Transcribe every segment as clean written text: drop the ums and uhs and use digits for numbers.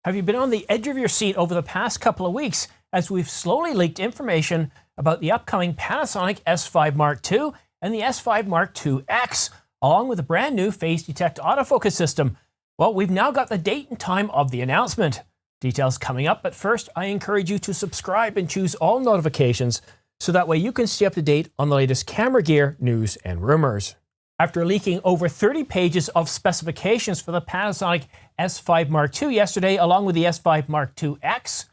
Have you been on the edge of your seat over the past couple of weeks as we've slowly leaked information about the upcoming Panasonic S5 II and the S5 II-X, along with a brand new phase detect autofocus system? Well, we've now got the date and time of the announcement. Details coming up, but first I encourage you to subscribe and choose all notifications so that way you can stay up to date on the latest camera gear, news, and rumors. After leaking over 30 pages of specifications for the Panasonic S5 II yesterday, along with the S5 II-X,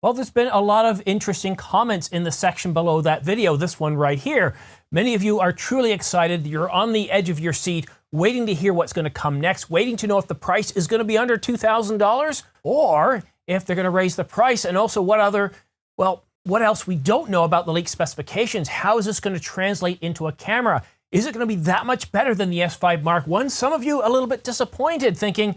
well, there's been a lot of interesting comments in the section below that video, this one right here. Many of you are truly excited. You're on the edge of your seat, waiting to hear what's going to come next, waiting to know if the price is going to be under $2,000 or if they're going to raise the price, and also what else we don't know about the leaked specifications. How is this going to translate into a camera? Is it going to be that much better than the S5 Mark I? Some of you a little bit disappointed, thinking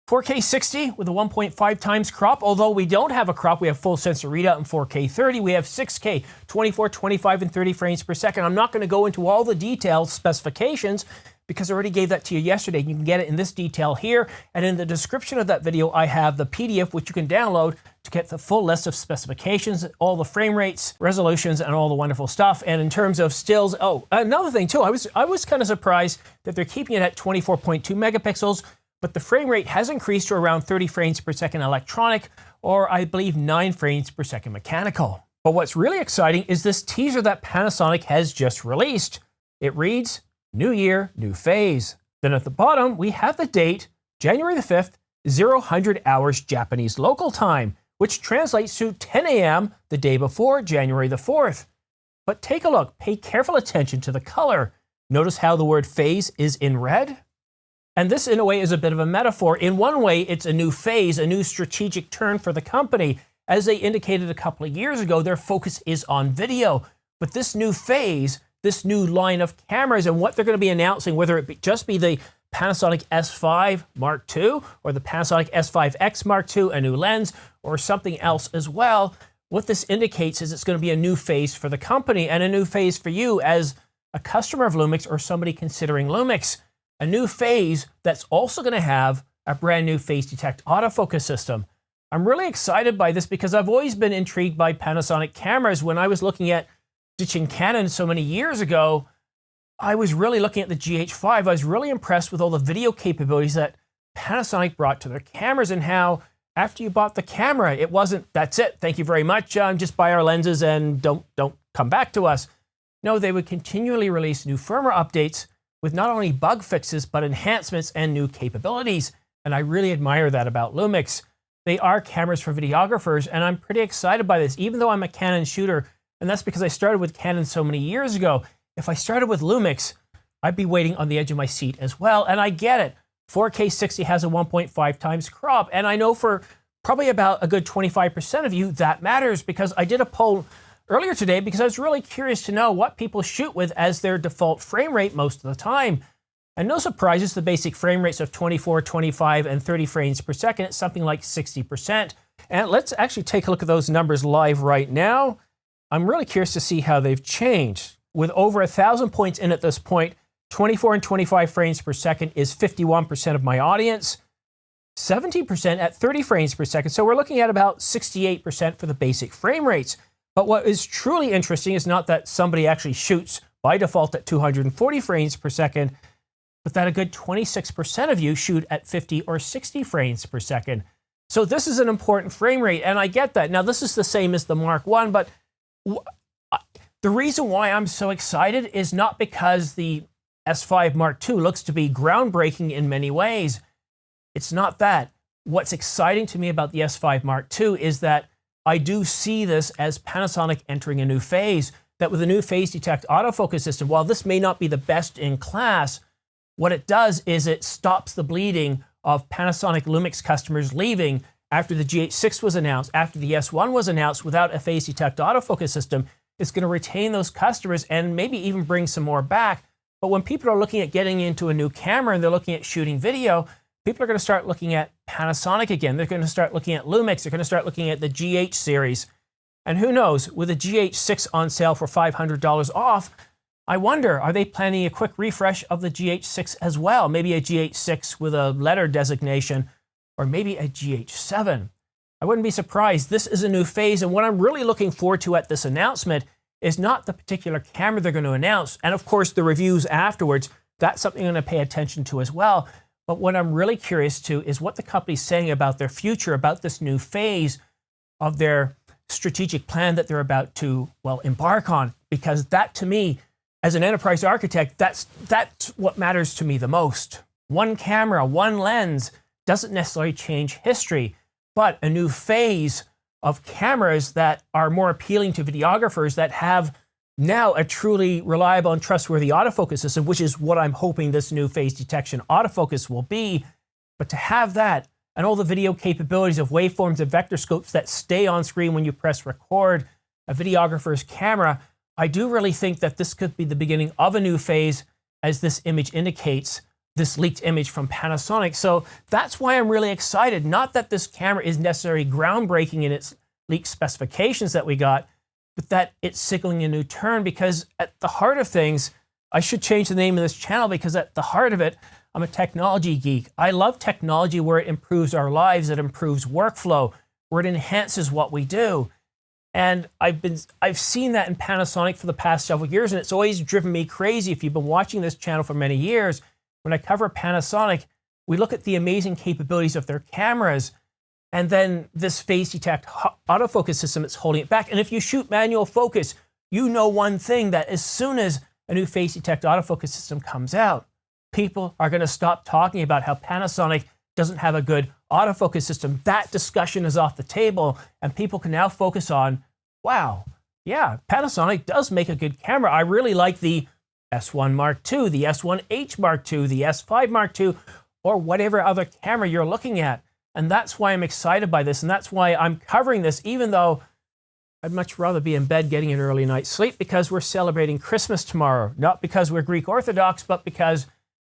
4K 60 with a 1.5 times crop. Although we don't have a crop, we have full sensor readout in 4K 30. We have 6K, 24, 25, and 30 frames per second. I'm not going to go into all the detailed specifications because I already gave that to you yesterday. You can get it in this detail here. And in the description of that video, I have the PDF, which you can download to get the full list of specifications, all the frame rates, resolutions, and all the wonderful stuff. And in terms of stills, another thing too, I was kind of surprised that they're keeping it at 24.2 megapixels, but the frame rate has increased to around 30 frames per second electronic, or I believe 9 frames per second mechanical. But what's really exciting is this teaser that Panasonic has just released. It reads, "New year, new phase." Then at the bottom, we have the date, January the 5th, 0000 hours Japanese local time, which translates to 10 a.m. the day before, January the 4th. But take a look, pay careful attention to the color. Notice how the word phase is in red? And this, in a way, is a bit of a metaphor. In one way, it's a new phase, a new strategic turn for the company. As they indicated a couple of years ago, their focus is on video. But this new phase, this new line of cameras, and what they're going to be announcing, whether it just be the Panasonic S5 Mark II or the Panasonic S5X Mark II, a new lens, or something else as well, what this indicates is it's going to be a new phase for the company and a new phase for you as a customer of Lumix or somebody considering Lumix. A new phase that's also going to have a brand new phase detect autofocus system. I'm really excited by this because I've always been intrigued by Panasonic cameras. When I was looking at ditching Canon so many years ago, I was really looking at the GH5. I was really impressed with all the video capabilities that Panasonic brought to their cameras, and how after you bought the camera, it wasn't, that's it, thank you very much, just buy our lenses and don't come back to us. No, they would continually release new firmware updates with not only bug fixes, but enhancements and new capabilities. And I really admire that about Lumix. They are cameras for videographers, and I'm pretty excited by this, even though I'm a Canon shooter. And that's because I started with Canon so many years ago. If I started with Lumix, I'd be waiting on the edge of my seat as well. And I get it. 4K 60 has a 1.5 times crop. And I know for probably about a good 25% of you, that matters, because I did a poll earlier today because I was really curious to know what people shoot with as their default frame rate most of the time. And no surprises, the basic frame rates of 24, 25, and 30 frames per second, it's something like 60%. And let's actually take a look at those numbers live right now. I'm really curious to see how they've changed. With over 1,000 points in at this point, 24 and 25 frames per second is 51% of my audience, 70% at 30 frames per second. So we're looking at about 68% for the basic frame rates. But what is truly interesting is not that somebody actually shoots by default at 240 frames per second, but that a good 26% of you shoot at 50 or 60 frames per second. So this is an important frame rate, and I get that. Now, this is the same as the Mark I, but the reason why I'm so excited is not because the S5 Mark II looks to be groundbreaking in many ways. It's not that. What's exciting to me about the S5 Mark II is that I do see this as Panasonic entering a new phase, that with a new phase detect autofocus system, while this may not be the best in class, what it does is it stops the bleeding of Panasonic Lumix customers leaving after the GH6 was announced, after the S1 was announced. Without a phase detect autofocus system, it's going to retain those customers and maybe even bring some more back. But when people are looking at getting into a new camera and they're looking at shooting video, people are going to start looking at Panasonic again. They're going to start looking at Lumix. They're going to start looking at the GH series. And who knows, with a GH6 on sale for $500 off, I wonder, are they planning a quick refresh of the GH6 as well? Maybe a GH6 with a letter designation or maybe a GH7. I wouldn't be surprised. This is a new phase, and what I'm really looking forward to at this announcement is not the particular camera they're going to announce, and of course the reviews afterwards. That's something I'm going to pay attention to as well. But what I'm really curious to is what the company's saying about their future, about this new phase of their strategic plan that they're about to, well, embark on. Because that, to me, as an enterprise architect, that's what matters to me the most. One camera, one lens doesn't necessarily change history, but a new phase of cameras that are more appealing to videographers that have now a truly reliable and trustworthy autofocus system, which is what I'm hoping this new phase detection autofocus will be. But to have that and all the video capabilities of waveforms and vector scopes that stay on screen when you press record a videographer's camera, I do really think that this could be the beginning of a new phase, as this image indicates, this leaked image from Panasonic. So that's why I'm really excited. Not that this camera is necessarily groundbreaking in its leaked specifications that we got, but that it's signaling a new turn, because at the heart of things, I should change the name of this channel, because at the heart of it, I'm a technology geek. I love technology where it improves our lives, it improves workflow, where it enhances what we do. And I've seen that in Panasonic for the past several years, and it's always driven me crazy. If you've been watching this channel for many years, when I cover Panasonic, we look at the amazing capabilities of their cameras, and then this phase detect autofocus system that's holding it back. And if you shoot manual focus, you know one thing, that as soon as a new phase detect autofocus system comes out, people are going to stop talking about how Panasonic doesn't have a good autofocus system. That discussion is off the table, and people can now focus on, wow, yeah, Panasonic does make a good camera. I really like the S1 Mark II, the S1H Mark II, the S5 Mark II, or whatever other camera you're looking at. And that's why I'm excited by this, and that's why I'm covering this, even though I'd much rather be in bed getting an early night's sleep, because we're celebrating Christmas tomorrow. Not because we're Greek Orthodox, but because,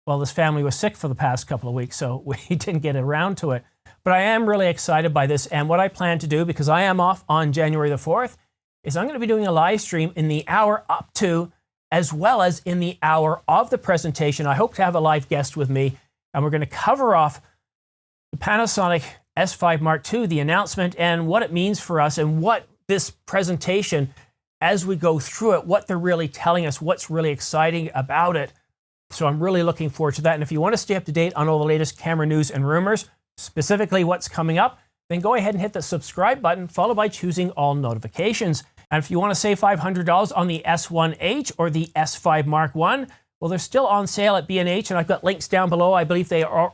well, this family was sick for the past couple of weeks, so we didn't get around to it. But I am really excited by this, and what I plan to do, because I am off on January the 4th, is I'm going to be doing a live stream in the hour up to, as well as in the hour of the presentation. I hope to have a live guest with me, and we're going to cover off the Panasonic S5 Mark II, the announcement, and what it means for us, and what this presentation, as we go through it, what they're really telling us, what's really exciting about it. So I'm really looking forward to that. And if you want to stay up to date on all the latest camera news and rumors, specifically what's coming up, then go ahead and hit the subscribe button, followed by choosing all notifications. And if you want to save $500 on the S1H or the S5 Mark I, well, they're still on sale at B&H, and I've got links down below. I believe they are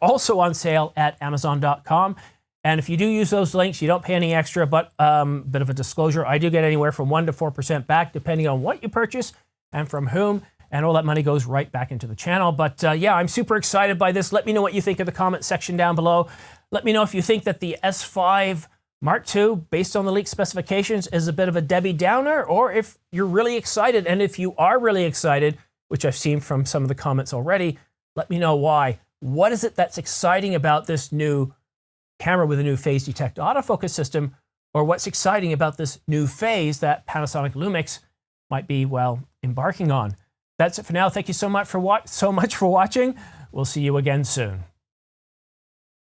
also on sale at Amazon.com. And if you do use those links, you don't pay any extra, but bit of a disclosure, I do get anywhere from 1% to 4% back, depending on what you purchase and from whom, and all that money goes right back into the channel. But yeah, I'm super excited by this. Let me know what you think in the comment section down below. Let me know if you think that the S5 Mark II, based on the leaked specifications, is a bit of a Debbie Downer, or if you're really excited. And if you are really excited, which I've seen from some of the comments already, let me know why. What is it that's exciting about this new camera with a new phase detect autofocus system, or what's exciting about this new phase that Panasonic Lumix might be, well, embarking on? That's it for now. Thank you so much for watching. We'll see you again soon.